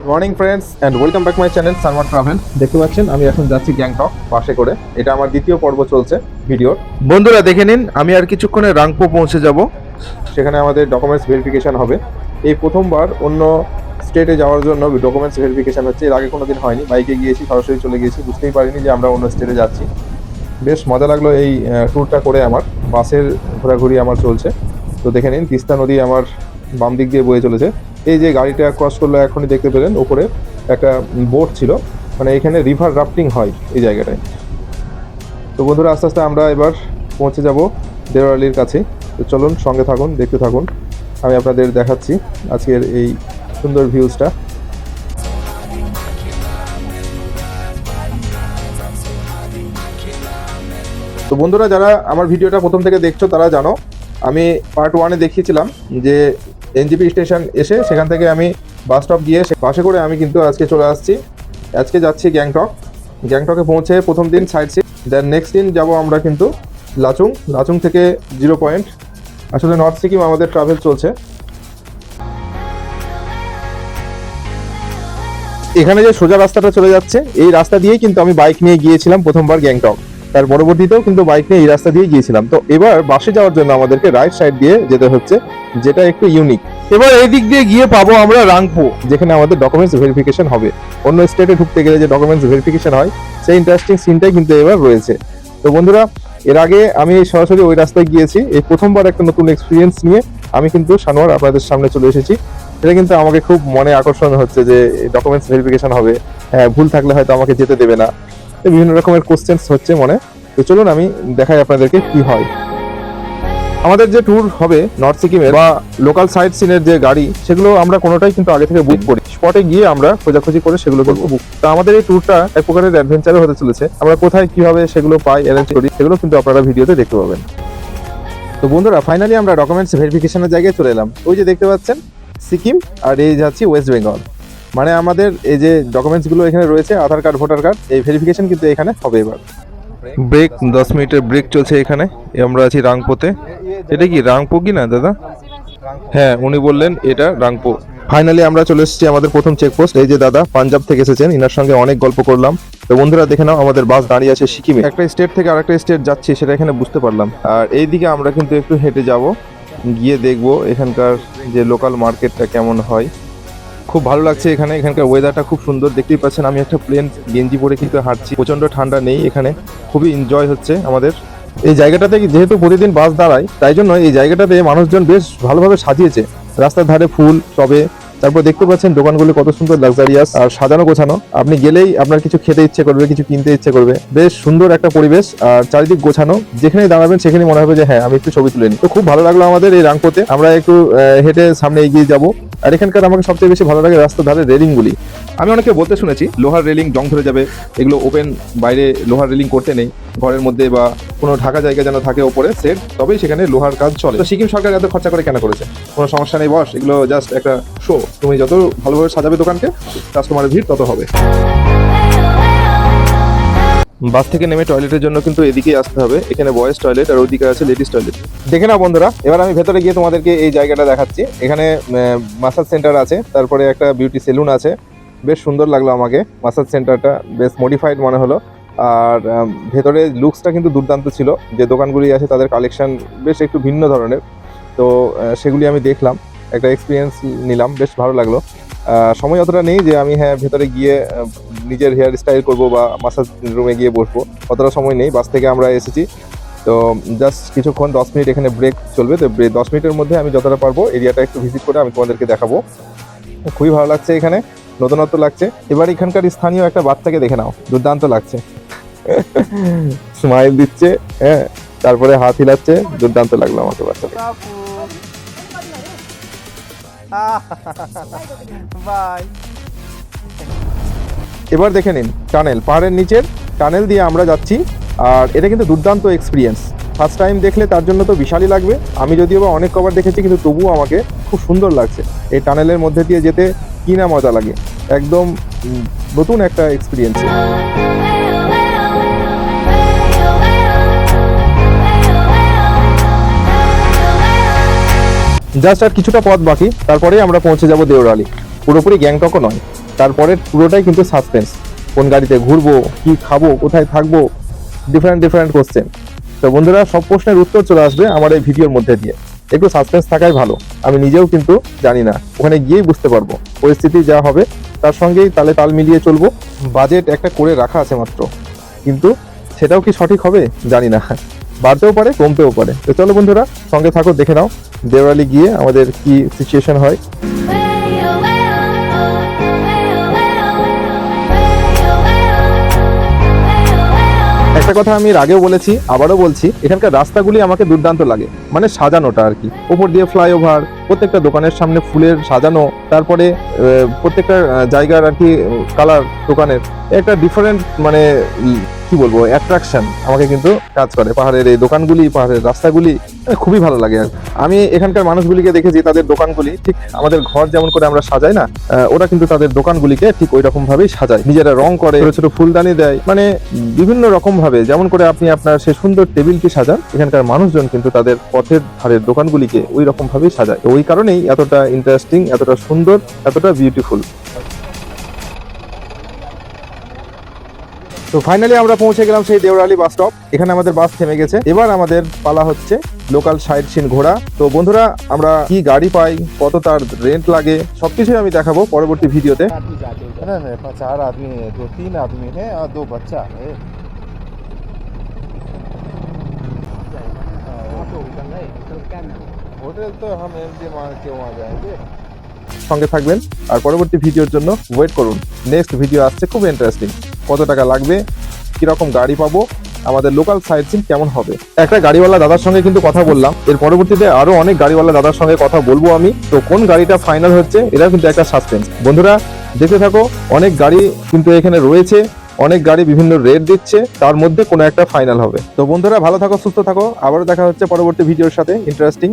Morning friends and welcome back my channel Sanwar travel. দেখতে পাচ্ছেন আমি এখন যাচ্ছি গ্যাংটক বাসে করে। এটা আমার দ্বিতীয় পর্ব চলছে ভিডিওর। বন্ধুরা দেখে নিন, আমি আর কিছুক্ষণে রাংপো পৌঁছে যাব। সেখানে আমাদের ডকুমেন্টস ভেরিফিকেশন হবে। এই প্রথমবার অন্য স্টেটে যাওয়ার জন্য ডকুমেন্টস ভেরিফিকেশন হচ্ছে। এর আগে কোনো দিন হয়নি। বাইকে গিয়েছি, সরাসরি চলে গিয়েছি, বুঝতেই পারিনি যে আমরা অন্য স্টেটে যাচ্ছি। বেশ মজা লাগলো এই ট্যুরটা করে। আমার বাসের ঘোরাঘুরি আমার চলছে। তো দেখে নিন, তিস্তা নদী আমার বাম দিক দিয়ে বয়ে চলেছে। এই যে গাড়িটা ক্রস করলো এখনই দেখতে পেলেন, ওপরে একটা বোট ছিল, মানে এখানে রিভার রাফটিং হয় এই জায়গাটায়। তো বন্ধুরা আস্তে আস্তে আমরা এবার পৌঁছে যাব দেওরালির কাছে। তো চলুন সঙ্গে থাকুন, দেখতে থাকুন, আমি আপনাদের দেখাচ্ছি আজকের এই সুন্দর ভিউজটা। তো বন্ধুরা যারা আমার ভিডিওটা প্রথম থেকে দেখছো তারা জানো, আমি পার্ট 1-এ দেখিয়েছিলাম যে এনজেপি স্টেশন এসে সেখান থেকে আমি বাস স্টপ গিয়ে বাসে করে আমি কিন্তু আজকে চলে আসছি। আজকে যাচ্ছি গ্যাংটক। গ্যাংটকে পৌঁছে প্রথম দিন সাইট সিন, দেন নেক্সট দিন যাব আমরা কিন্তু লাচুং। লাচুং থেকে 0 পয়েন্ট। আসলে নর্থ সিকিম আমাদের ট্রাভেল চলছে। এখানে যে সোজা রাস্তাটা চলে যাচ্ছে, এই রাস্তা দিয়েই কিন্তু আমি বাইক নিয়ে গিয়েছিলাম প্রথমবার গ্যাংটক। তার পরবর্তীতেও কিন্তু বাইক নিয়ে এই রাস্তা দিয়ে গিয়েছিলাম। তো এবার বাসে যাওয়ার জন্য আমাদেরকে রাইট সাইড দিয়ে যেতে হচ্ছে, যেটা একটু ইউনিক। এবার এই দিক দিয়ে গিয়ে পাবো আমরা রাংপো, যেখানে আমাদের ডকুমেন্টস ভেরিফিকেশন হবে। অন্য স্টেটে ঢুকতে গেলে যে ডকুমেন্টস ভেরিফিকেশন হয়, সেই ইন্টারেস্টিং সিনটাই কিন্তু এবার রয়েছে। তো বন্ধুরা এর আগে আমি সরাসরি ওই রাস্তায় গিয়েছি। এই প্রথমবার একটা নতুন এক্সপিরিয়েন্স নিয়ে আমি কিন্তু সানোয়ার আপনাদের সামনে চলে এসেছি। এটা কিন্তু আমাকে খুব মনে আকর্ষণ হচ্ছে যে ডকুমেন্টস ভেরিফিকেশন হবে, ভুল থাকলে হয়তো আমাকে যেতে দেবে না, বিভিন্ন রকমের কোশ্চেন্স হচ্ছে মনে। তো চলুন আমি দেখাই আপনাদেরকে কি হয়। আমাদের যে ট্যুর হবে নর্থ সিকিমের বা লোকাল সাইট সিনের যে গাড়ি, সেগুলো আমরা কোনোটাই কিন্তু আগে থেকে বুক করি। স্পটে গিয়ে আমরা খোঁজাখুঁজি করে সেগুলো করবো বুক। তো আমাদের এই ট্যুরটা এক প্রকারের অ্যাডভেঞ্চারও হতে চলেছে। আমরা কোথায় কিভাবে সেগুলো পাই, অ্যারেঞ্জ করি, সেগুলো কিন্তু আপনারা ভিডিওতে দেখতে পাবেন। তো বন্ধুরা ফাইনালি আমরা ডকুমেন্টস ভেরিফিকেশনের জায়গায় চলে এলাম। ওই যে দেখতে পাচ্ছেন সিকিম, আর এই যাচ্ছি ওয়েস্ট বেঙ্গল। মানে আমাদের এই যে ডকুমেন্টসগুলো এখানে রয়েছে, আধার কার্ড, ভোটার কার্ড, এই ভেরিফিকেশন কিন্তু এখানে হবে এবার। ব্রেক 10 মিনিটের ব্রেক চলছে এখানে। আমরা আছি রাংপোতে। এটা কি রাংপো কি না দাদা? হ্যাঁ, উনি বললেন এটা রাংপো। ফাইনালি আমরা চলে এসেছি আমাদের প্রথম চেকপোস্ট। এই যে দাদা পাঞ্জাব থেকে এসেছেন, ইনার সঙ্গে অনেক গল্প করলাম। তো বন্ধুরা দেখে নাও, আমাদের বাস দাঁড়িয়ে আছে সিকিমে। একটা স্টেট থেকে আরেকটা স্টেট যাচ্ছি সেটা এখানে বুঝতে পারলাম। আর এইদিকে আমরা কিন্তু একটু হেঁটে যাব, গিয়ে দেখবো এখানকার যে লোকাল মার্কেটটা কেমন হয়। খুব ভালো লাগছে এখানে। এখানকার ওয়েদারটা খুব সুন্দর, দেখতেই পাচ্ছেন। আমি একটা প্লেন গেঞ্জি পরে কিন্তু হাঁটছি, প্রচণ্ড ঠান্ডা নেই এখানে, খুবই এনজয় হচ্ছে আমাদের। এই জায়গাটাতে যেহেতু প্রতিদিন বাস দাঁড়ায়, তাই জন্য এই জায়গাটাতে মানুষজন বেশ ভালোভাবে সাজিয়েছে। রাস্তার ধারে ফুল, টবে, তারপর দেখতে পাচ্ছেন দোকানগুলো কত সুন্দর লাক্সারিয়াস আর সাজানো গোছানো। আপনি গেলেই আপনার কিছু খেতে ইচ্ছে করবে, কিছু কিনতে ইচ্ছে করবে। বেশ সুন্দর একটা পরিবেশ, আর চারিদিক গোছানো। যেখানেই দাঁড়াবেন সেখানেই মনে হবে যে হ্যাঁ আমি একটু ছবি তুলে নিই। তো খুব ভালো লাগলো আমাদের এই রাংপোতে। আমরা একটু হেঁটে সামনে এগিয়ে যাব। আর এখানকার আমাকে সবচেয়ে বেশি ভালো লাগে রাস্তার ধারে রেলিংগুলি। আমি অনেকে বলতে শুনেছি লোহার রেলিং জং ধরে যাবে, এগুলো ওপেন, বাইরে লোহার রেলিং করতে নেই। ঘরের মধ্যে বা কোনো ঢাকা জায়গা যেন থাকে ওপরে সেট, তবেই সেখানে লোহার কাজ চলে। তো সিকিম সরকার এত খরচা করে কেন করেছে? কোনো সমস্যা নেই বস, এগুলো জাস্ট একটা শো। তুমি যত ভালোভাবে সাজাবে দোকানকে, কাস্টমারের ভিড় তত হবে। বাস থেকে নেমে টয়লেটের জন্য কিন্তু এদিকেই আসতে হবে। এখানে বয়েজ টয়লেট আর ওইদিকে আছে লেডিস টয়লেট। দেখে নাও বন্ধুরা, এবার আমি ভেতরে গিয়ে তোমাদেরকে এই জায়গাটা দেখাচ্ছি। এখানে মাসাজ সেন্টার আছে, তারপরে একটা বিউটি সেলুন আছে। বেশ সুন্দর লাগলো আমাকে মাসাজ সেন্টারটা, বেশ মডিফাইড মনে হলো। আর ভেতরে লুকসটা কিন্তু দুর্দান্ত ছিল। যে দোকানগুলি আছে তাদের কালেকশন বেশ একটু ভিন্ন ধরনের। তো সেগুলি আমি দেখলাম, একটা এক্সপিরিয়েন্স নিলাম, বেশ ভালো লাগলো। সময় অতটা নেই যে আমি ভেতরে গিয়ে নিজের হেয়ার স্টাইল করবো বা মাসাজ রুমে গিয়ে বসবো, অতটা সময় নেই। বাস থেকে আমরা এসেছি, তো জাস্ট কিছুক্ষণ 10 মিনিট এখানে ব্রেক চলবে। তো 10 মিনিটের মধ্যে আমি যতটা পারবো এরিয়াটা একটু ভিজিট করে আমি তোমাদেরকে দেখাবো। খুবই ভালো লাগছে এখানে, নতুনত্ব লাগছে। এবার এখানকার স্থানীয় একটা বাচ্চাকে দেখে নাও, দুর্দান্ত লাগছে। স্মাইল দিচ্ছে, হ্যাঁ, তারপরে হাত হিলাচ্ছে, দুর্দান্ত লাগলো আমাকে বাচ্চাকে। এবার দেখে নিন টানেল, পাহাড়ের নিচের টানেল দিয়ে আমরা যাচ্ছি। আর এটা কিন্তু দুর্দান্ত এক্সপিরিয়েন্স। ফার্স্ট টাইম দেখলে তার জন্য তো বিশালই লাগবে। আমি যদিও বা অনেক কবার দেখেছি, কিন্তু তবুও আমাকে খুব সুন্দর লাগছে। এই টানেলের মধ্যে দিয়ে যেতে কি না মজা লাগে, একদম নতুন একটা এক্সপিরিয়েন্স। জাস্ট আর কিছুটা পথ বাকি, তারপরেই আমরা পৌঁছে যাব দেওরালি। পুরোপুরি গ্যাংটকও নয়। তারপরে পুরোটাই কিন্তু সাসপেন্স। কোন গাড়িতে ঘুরবো, কি খাবো, কোথায় থাকবো, ডিফারেন্ট কোশ্চেন। তো বন্ধুরা, সব প্রশ্নের উত্তর চলে আসবে আমার এই ভিডিওর মধ্যে দিয়ে। একটু সাসপেন্স থাকাই ভালো। আমি নিজেও কিন্তু জানি না, ওখানে গিয়েই বুঝতে পারবো। পরিস্থিতি যা হবে তার সঙ্গেই তালে তাল মিলিয়ে চলবো। বাজেট একটা করে রাখা আছে মাত্র, কিন্তু সেটাও কি সঠিক হবে জানি না, বাড়তেও পারে কমতেও পারে। তো চলো বন্ধুরা, সঙ্গে থাকো, দেখে নাও দেওরালি গিয়ে আমাদের কি সিচুয়েশন হয়। একটা কথা আমি এর আগেও বলেছি, আবারও বলছি, এখানকার রাস্তাগুলি আমাকে দুর্দান্ত লাগে, মানে সাজানোটা আর কি। ওপর দিয়ে ফ্লাইওভার, প্রত্যেকটা দোকানের সামনে ফুলের সাজানো, তারপরে প্রত্যেকটা জায়গার আর কি কালার দোকানের একটা ডিফারেন্ট, মানে কি বলবো, অ্যাট্রাকশন আমাকে কিন্তু কাজ করে। পাহাড়ের এই দোকানগুলি, পাহাড়ের রাস্তাগুলি খুবই ভালো লাগে। আর আমি এখানকার মানুষগুলিকে দেখেছি, তাদের দোকানগুলি ঠিক আমাদের ঘর যেমন করে আমরা সাজাই না, ওরা কিন্তু তাদের দোকানগুলিকে ঠিক ওই রকম ভাবেই সাজায়। নিজেরা রং করে, ছোট ছোট ফুলদানি দেয়, মানে বিভিন্ন রকম ভাবে যেমন করে আপনি আপনার সেই সুন্দর টেবিলকে সাজান, এখানকার মানুষজন কিন্তু তাদের পথের ধারের দোকানগুলিকে ওই রকম ভাবেই সাজায়। ওই কারণেই এতটা ইন্টারেস্টিং, এতটা সুন্দর, এতটা বিউটিফুল। তো ফাইনালি আমরা পৌঁছে গেলাম সেই দেওরালি বাস স্টপ। এখানে আমাদের বাস থেমে গেছে। এবার আমাদের পালা হচ্ছে লোকাল সাইট সিন ঘোরা। তো বন্ধুরা, আমরা কি গাড়ি পাই, কত তার রেন্ট লাগে, সবকিছুই আমি দেখাবো পরবর্তী ভিডিওতে। नहीं 4 आदमी है, 2-3 आदमी है और 2 बच्चा है। होटल तो हम एमडी मार के वहाँ जाएंगे। সঙ্গে থাকবেন আর পরবর্তী ভিডিওর জন্য ওয়েট করুন। নেক্সট ভিডিও আসছে, খুব ইন্টারেস্টিং। কত টাকা লাগবে, কিরকম গাড়ি পাবো, আমাদের লোকাল সাইট সিন কেমন হবে। একটা গাড়িওয়ালা দাদার সঙ্গে কিন্তু কথা বললাম, এর পরবর্তীতে আরো অনেক গাড়িওয়ালা দাদার সঙ্গে কথা বলবো আমি। তো কোন গাড়িটা ফাইনাল হচ্ছে, এটা কিন্তু একটা সাসপেন্স। বন্ধুরা দেখতে থাকো, অনেক গাড়ি কিন্তু এখানে রয়েছে, অনেক গাড়ি বিভিন্ন রেট দিচ্ছে, তার মধ্যে কোনো একটা ফাইনাল হবে। তো বন্ধুরা, ভালো থাকো, সুস্থ থাকো, আবারও দেখা হচ্ছে পরবর্তী ভিডিওর সাথে ইন্টারেস্টিং।